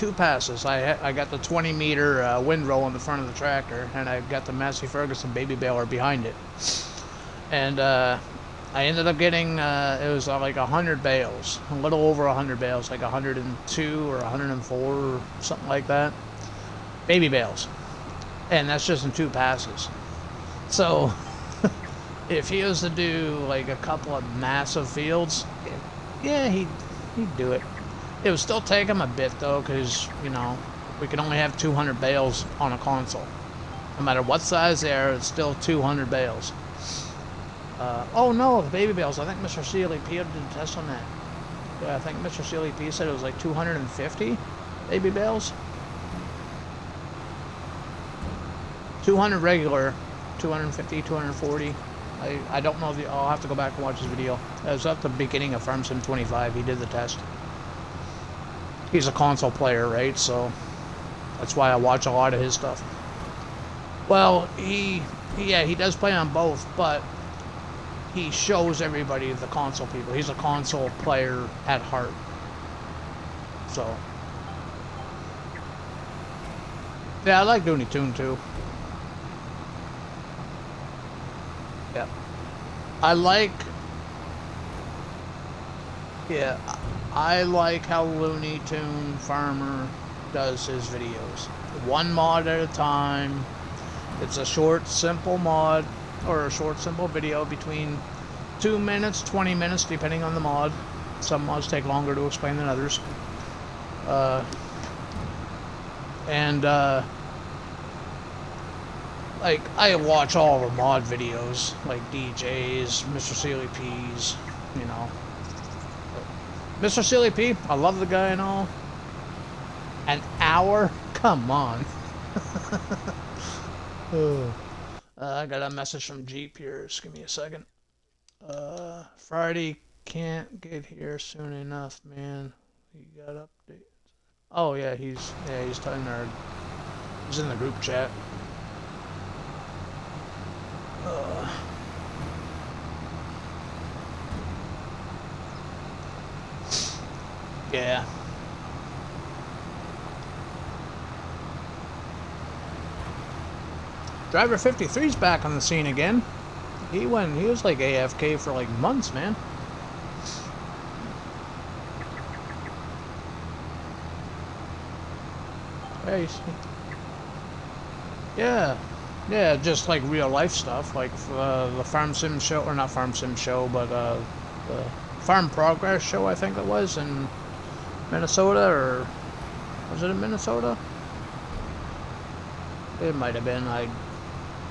2 passes. I got the 20-meter windrow on the front of the tractor, and I got the Massey Ferguson baby baler behind it. And I ended up getting, it was like 100 bales, a little over 100 bales, like 102 or 104 or something like that. Baby bales. And that's just in 2 passes. So, if he was to do like a couple of massive fields, yeah, he'd do it. It would still take him a bit though, because, you know, we can only have 200 bales on a console. No matter what size they are, it's still 200 bales. Oh no, the baby bales. I think Mr. CLEP did a test on that. Yeah, I think Mr. CLEP said it was like 250 baby bales. 200 regular, 250, 240. I don't know. I'll have to go back and watch his video. It was at the beginning of Farm Sim 25. He did the test. He's a console player, right? So that's why I watch a lot of his stuff. Well, he does play on both, but he shows everybody, the console people. He's a console player at heart. So yeah, I like Looney Tune too. Yeah. I like how Looney Tune Farmer does his videos. One mod at a time. It's a short, simple mod, or a short, simple video between 2 minutes, 20 minutes, depending on the mod. Some mods take longer to explain than others. Like, I watch all the mod videos, like DJs, Mr. CLEP's, you know. Mr. CLEP, I love the guy and all. An hour? Come on. I got a message from Jeep here. Just give me a second. Friday can't get here soon enough, man. He got updates. Oh yeah, he's telling our. He's in the group chat. Yeah. Driver 53's back on the scene again. He was like AFK for like months, man. Hey. Yeah, just like real life stuff, like the Farm Sim show, or not Farm Sim show, but the Farm Progress show, I think it was, in Minnesota, or was it in Minnesota? It might have been, I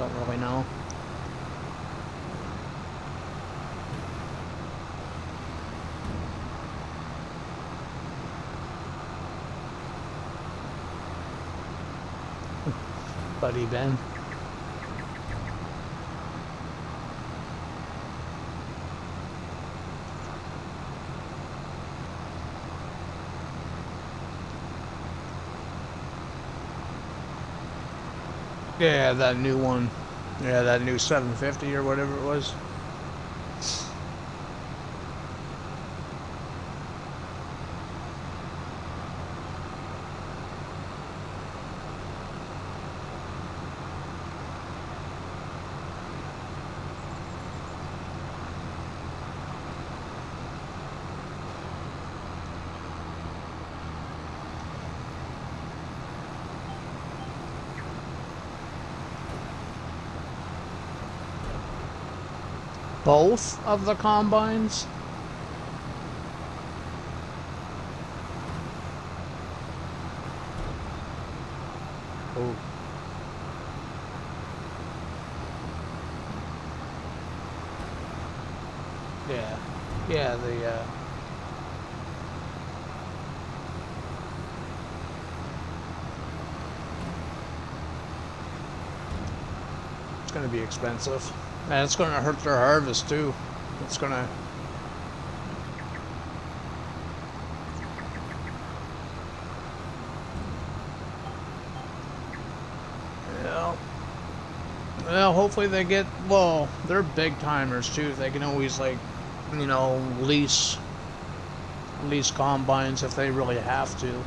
don't really know. Buddy Ben. Yeah, that new one. Yeah, that new 750 or whatever it was. Both of the combines? Oh. Yeah, it's gonna be expensive. And it's gonna hurt their harvest too. It's gonna... Yeah. Well, hopefully they get... Well, they're big timers too. They can always, like, you know, lease combines if they really have to.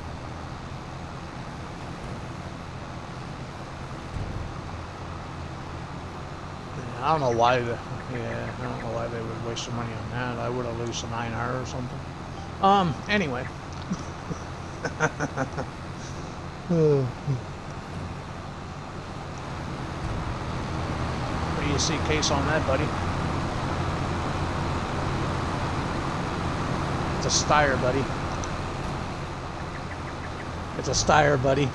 I don't know why I don't know why they would waste their money on that. I would have lost an 9R or something. Anyway. What do you see case on that, buddy? It's a Steyr, buddy. It's a Steyr, buddy.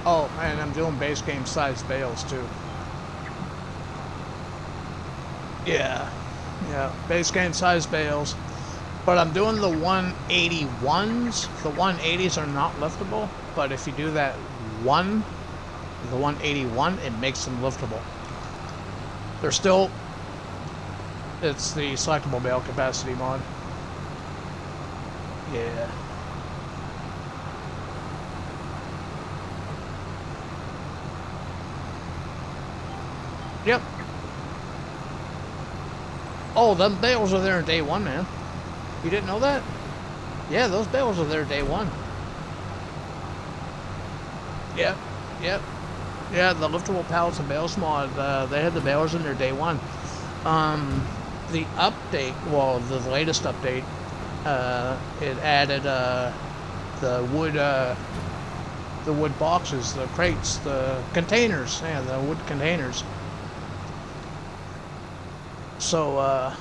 Oh, and I'm doing base game size bales too. Yeah, base game size bales. But I'm doing the 181s. The 180s are not liftable, but if you do that the 181, it makes them liftable. They're still, it's the selectable bale capacity mod. Yeah. Yep. Oh, them bales are there day one, man. You didn't know that? Yeah, those bales are there day one. Yep. Yeah, the liftable pallets and bales mod, they had the bales in there day one. The update, well, the latest update, it added the wood boxes, the crates, the containers, yeah, the wood containers. So,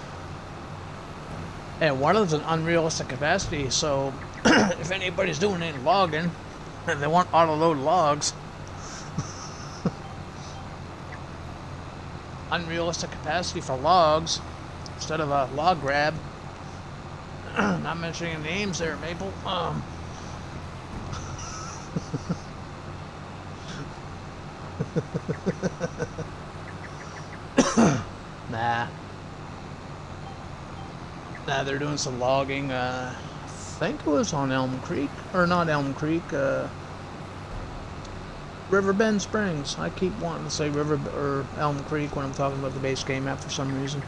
and one of them's an unrealistic capacity, so if anybody's doing any logging and they want auto-load logs, unrealistic capacity for logs instead of a log grab. Not mentioning names there, Maple. Nah, they're doing some logging. I think it was on Elm Creek, or not Elm Creek, Riverbend Springs. I keep wanting to say River or Elm Creek when I'm talking about the base game map for some reason.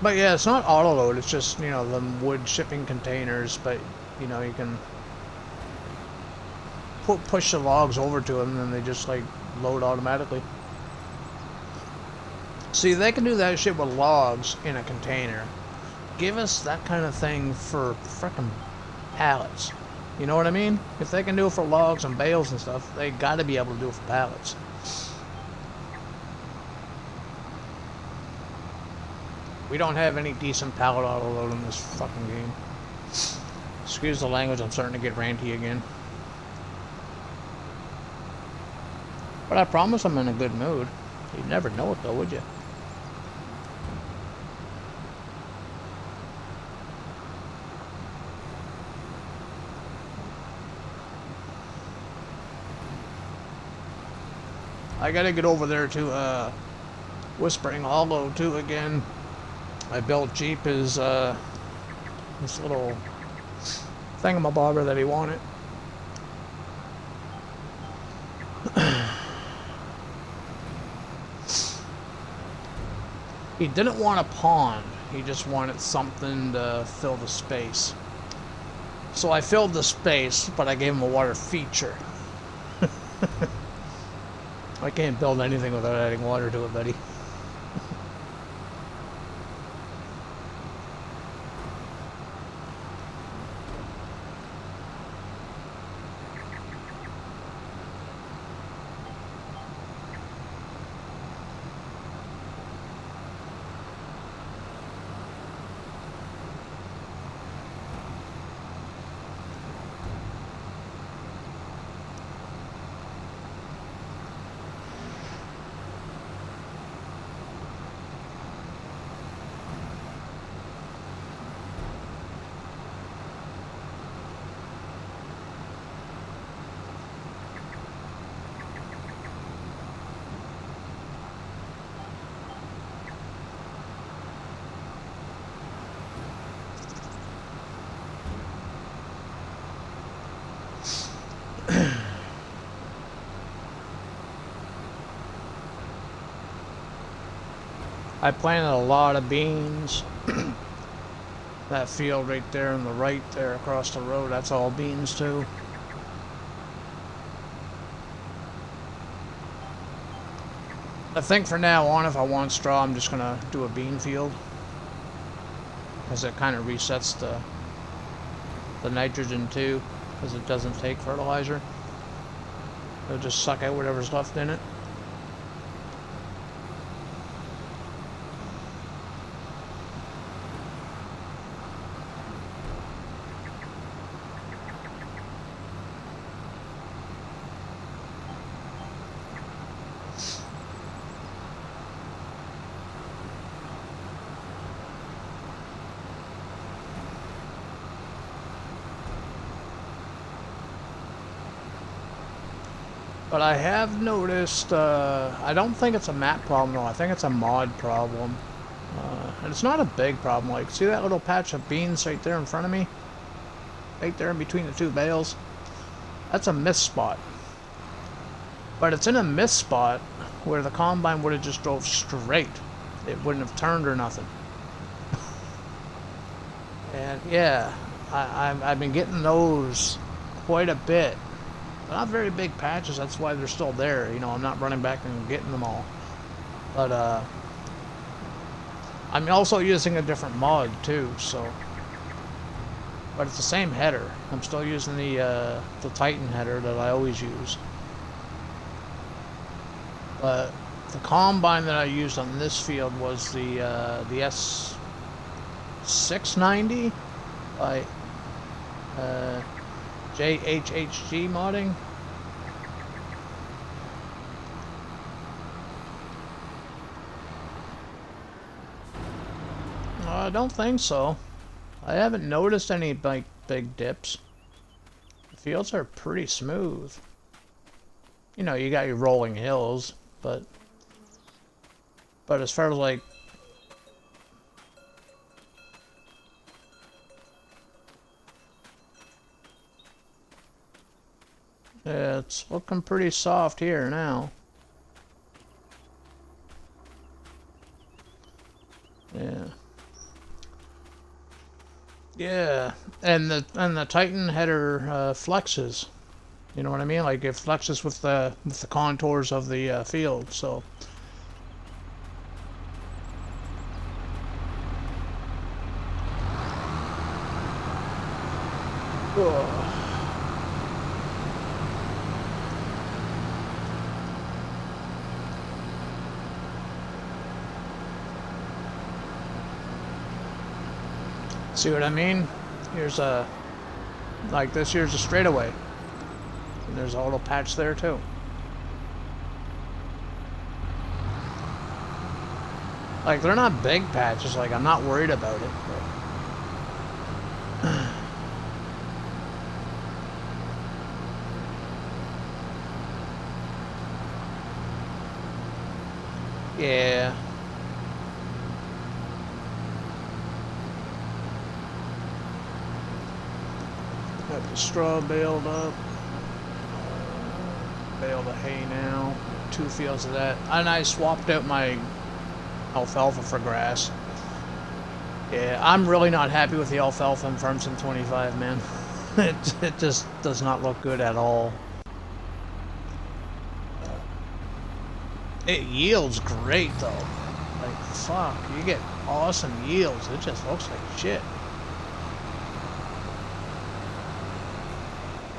But yeah, it's not auto load. It's just, you know, the wood shipping containers. But you know, you can push the logs over to them, and then they just like load automatically. See, they can do that shit with logs in a container. Give us that kind of thing for frickin' pallets. You know what I mean? If they can do it for logs and bales and stuff, they gotta be able to do it for pallets. We don't have any decent pallet auto load in this fucking game. Excuse the language, I'm starting to get ranty again. But I promise I'm in a good mood. You'd never know it though, would you? I gotta get over there to Whispering Hollow too again. I built Jeep his this little thingamabobber that he wanted. He didn't want a pond, he just wanted something to fill the space. So I filled the space, but I gave him a water feature. I can't build anything without adding water to it, buddy. I planted a lot of beans. That field right there on the right there across the road, that's all beans too. I think for now on, if I want straw, I'm just gonna do a bean field, because it kind of resets the nitrogen too, because it doesn't take fertilizer. It'll just suck out whatever's left in it. But I have noticed, I don't think it's a map problem though, I think it's a mod problem. And it's not a big problem. Like, see that little patch of beans right there in front of me? Right there in between the two bales? That's a miss spot. But it's in a miss spot where the combine would have just drove straight. It wouldn't have turned or nothing. And yeah, I've been getting those quite a bit. They're not very big patches, that's why they're still there. You know, I'm not running back and getting them all. But I'm also using a different mod too, so. But it's the same header. I'm still using the Titan header that I always use. But the combine that I used on this field was the S690 by JHHG modding. I don't think so. I haven't noticed any like big dips. The fields are pretty smooth. You know, you got your rolling hills, but as far as like yeah, it's looking pretty soft here now. Yeah. Yeah, and the Titan header flexes. You know what I mean? Like it flexes with the contours of the field. So. Oh. See what I mean? Here's a, like this here's a straightaway. And there's a little patch there too. Like they're not big patches, like I'm not worried about it. But yeah. Got the straw baled up. Baled of hay now. 2 fields of that. And I swapped out my alfalfa for grass. Yeah, I'm really not happy with the alfalfa in Farmsim 25, man. It just does not look good at all. It yields great though. Like, fuck, you get awesome yields. It just looks like shit.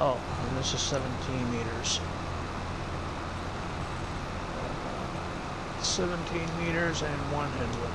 Oh, and this is 17 meters. 17 meters and 1 headwind.